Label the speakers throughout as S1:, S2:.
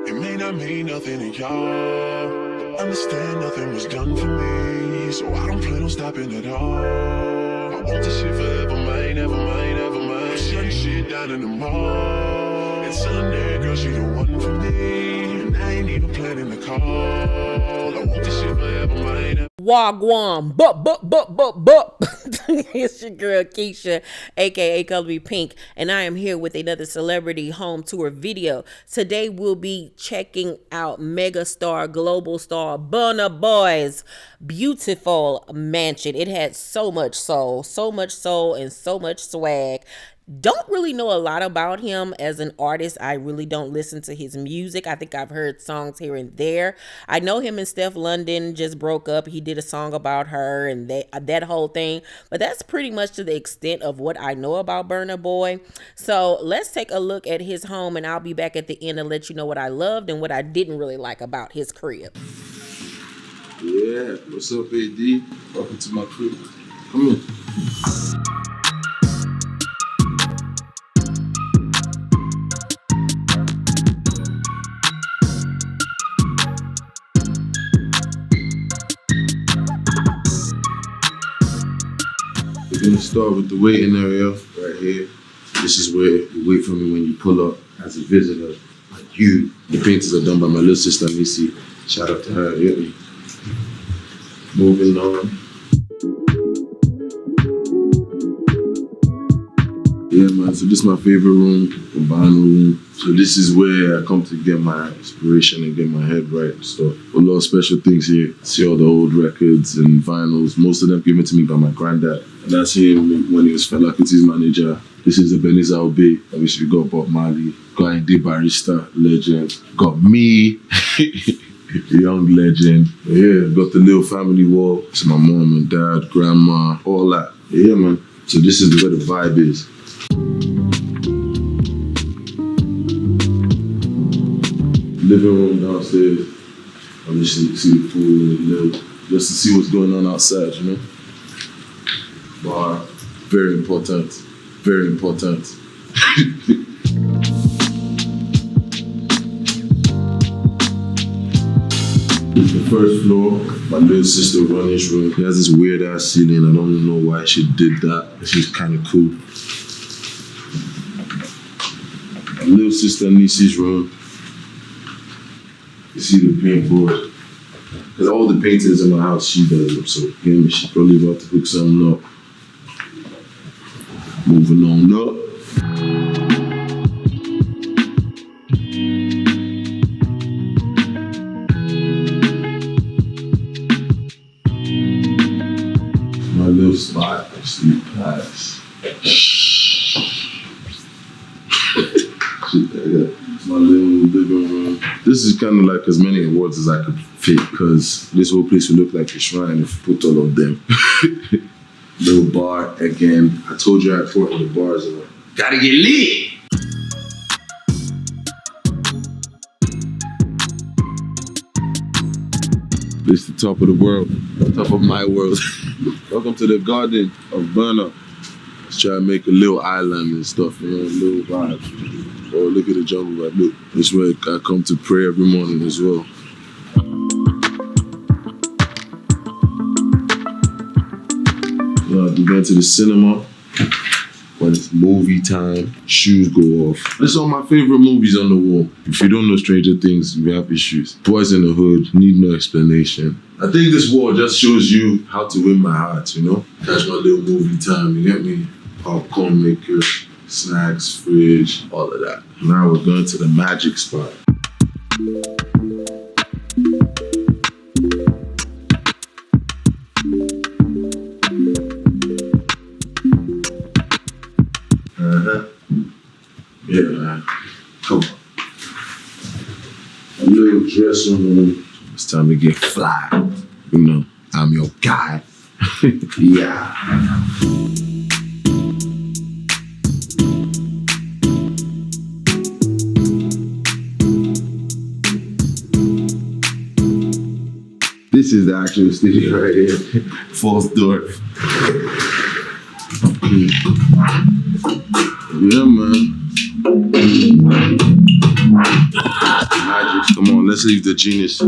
S1: It may not mean nothing to y'all, but understand nothing was done for me, so I don't plan on stopping at all. I want this shit forever, mine, ever mine, ever mine. I'm shutting shit down in the mall, and telling that girl she the one for me, and I ain't even planning the call. I want this shit forever, mine, ever.
S2: Wagwan, It's your girl Keisha, aka Color Me Pynk, and I am here with another celebrity home tour video. Today we'll be checking out megastar, global star Burna Boy's beautiful mansion. It had so much soul, and so much swag. Don't really know a lot about him as an artist. I really don't listen to his music. I think I've heard songs here and there. I know him and Steph London just broke up. He did a song about her and that whole thing. But that's pretty much to the extent of what I know about Burna Boy. So let's take a look at his home, and I'll be back at the end and let you know what I loved and what I didn't really like about his crib.
S3: Yeah, what's up, AD? Welcome to my crib. Come in. We're gonna start with the waiting area right here. This is where you wait for me when you pull up as a visitor. Like you. The paintings are done by my little sister, Missy. Shout out to her, you get me? Moving on. Yeah, man, so this is my favorite room, the vinyl room. So this is where I come to get my inspiration and get my head right and stuff. A lot of special things here. See all the old records and vinyls, most of them given to me by my granddad. And that's him when he was Fela Kuti's manager. This is Ebenezer Obey. Obviously we got Bob Marley, got Indi Barrister, legend. Got me, young legend. Yeah, got the little family wall. It's my mom and dad, grandma, all that. Yeah, man. So this is where the vibe is. Living room downstairs. Obviously, you see the pool and the little, just to see what's going on outside, you know? Bar, very important, very important. It's the first floor, my little sister Ronnie's room. She has this weird ass ceiling, I don't know why she did that. She's kind of cool. My little sister Nisi's room. You see the paintboard. Because all the paintings in my house, she does them. So, yeah, she's probably about to hook something up. Moving on up. My little spot, I sleep past. It's my little living room. This is kind of like as many awards as I could fit, because this whole place would look like a shrine if you put all of them. Little bar again. I told you I had 4 the bars. Gotta get lit. This is the top of the world, top of my world. Welcome to the garden of Burna. Let's try to make a little island and stuff, you know, little vibes. Oh, look at the jungle right, look. This is where I come to pray every morning as well. We went to the cinema when it's movie time, shoes go off. This is all my favorite movies on the wall. If you don't know Stranger Things, you have issues. Boys in the Hood, need no explanation. I think this wall just shows you how to win my heart, you know? That's my little movie time, you get me? Popcorn maker, snacks, fridge, all of that. Now we're going to the magic spot. Yeah, man. Come on. A little dressing room. It's time to get fly. You know, I'm your guy. Yeah. This is the actual studio right here. 4th door. Yeah, man. Magic Come on, let's leave the genius.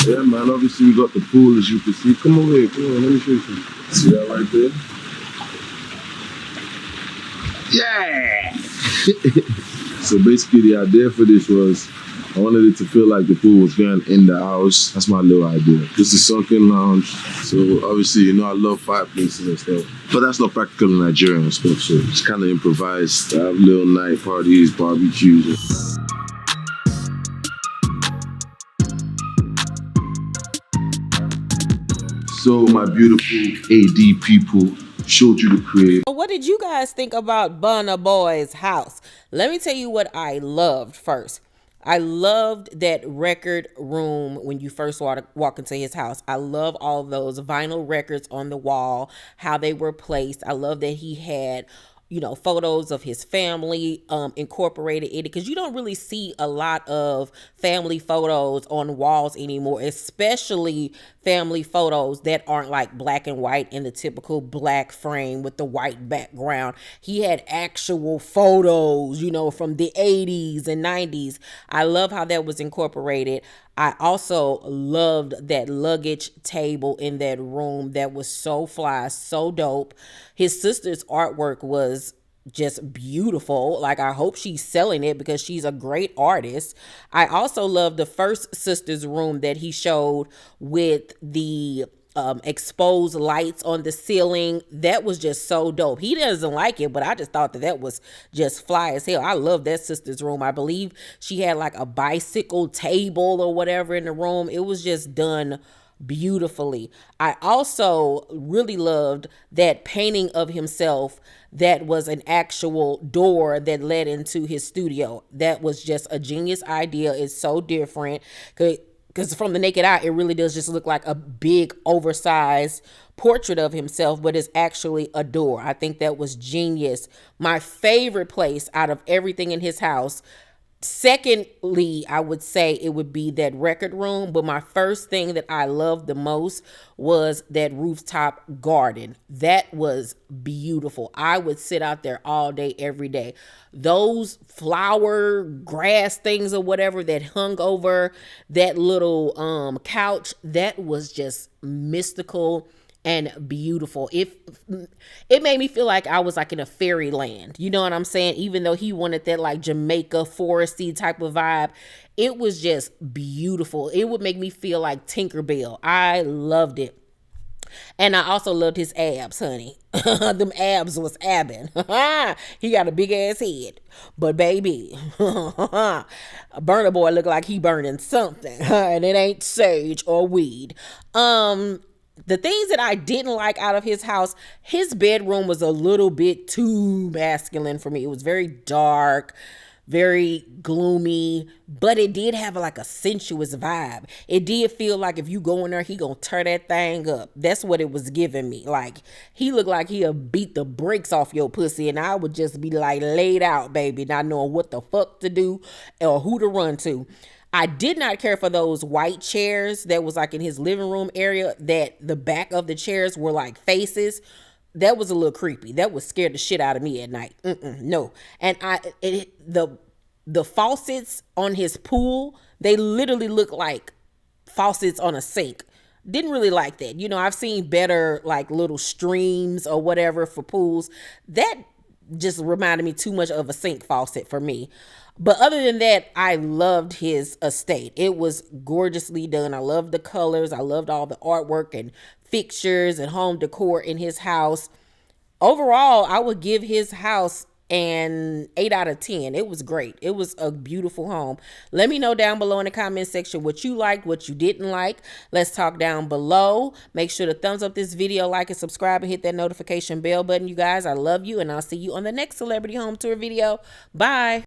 S3: Yeah, man, obviously we got the pool, as you can see. Come over here, come on, let me show you something. See that right there? Yeah! So basically the idea for this was, I wanted it to feel like the pool was going in the house. That's my little idea. This is sunken lounge. So obviously, you know, I love fireplaces and stuff. But that's not practical in Nigeria and stuff. So it's kind of improvised. I have little night parties, barbecues. So my beautiful AD people, showed you the crib.
S2: What did you guys think about Burna Boy's house? Let me tell you what I loved first. I loved that record room when you first walk into his house. I love all those vinyl records on the wall, how they were placed. I love that he had, you know, photos of his family incorporated in it, because you don't really see a lot of family photos on walls anymore, especially family photos that aren't like black and white in the typical black frame with the white background. He had actual photos, you know, from the 80s and 90s. I love how that was incorporated. I also loved that luggage table in that room. That was so fly, so dope. His sister's artwork was just beautiful. Like, I hope she's selling it because she's a great artist. I also love the first sister's room that he showed with the exposed lights on the ceiling. That was just so dope. He doesn't like it, but I just thought that was just fly as hell. I love that sister's room. I believe she had like a bicycle table or whatever in the room. It was just done beautifully. I also really loved that painting of himself that was an actual door that led into his studio. That was just a genius idea. It's so different because from the naked eye, it really does just look like a big oversized portrait of himself, but it's actually a door. I think that was genius. My favorite place out of everything in his house, secondly, I would say it would be that record room. But my first thing that I loved the most was that rooftop garden. That was beautiful. I would sit out there all day, every day. Those flower grass things or whatever that hung over that little couch, that was just mystical and beautiful. It made me feel like I was like in a fairyland, you know what I'm saying? Even though he wanted that like Jamaica foresty type of vibe, it was just beautiful. It would make me feel like Tinkerbell. I loved it. And I also loved his abs, honey. Them abs was abbing. He got a big ass head. But baby, Burna Boy look like he burning something. And it ain't sage or weed. The things that I didn't like out of his house, his bedroom was a little bit too masculine for me. It was very dark, very gloomy, but it did have like a sensuous vibe. It did feel like if you go in there, he gonna tear that thing up. That's what it was giving me. Like, he looked like he'll beat the brakes off your pussy, and I would just be like laid out, baby, not knowing what the fuck to do or who to run to. I did not care for those white chairs that was like in his living room area, that the back of the chairs were like faces. That was a little creepy. That was scared the shit out of me at night. No. And the faucets on his pool, they literally look like faucets on a sink. Didn't really like that. You know, I've seen better like little streams or whatever for pools. That just reminded me too much of a sink faucet for me. But other than that, I loved his estate. It was gorgeously done. I loved the colors. I loved all the artwork and fixtures and home decor in his house. Overall, I would give his house an 8 out of 10. It was great. It was a beautiful home. Let me know down below in the comment section what you liked, what you didn't like. Let's talk down below. Make sure to thumbs up this video, like and subscribe, and hit that notification bell button, you guys. I love you, and I'll see you on the next celebrity home tour video. Bye.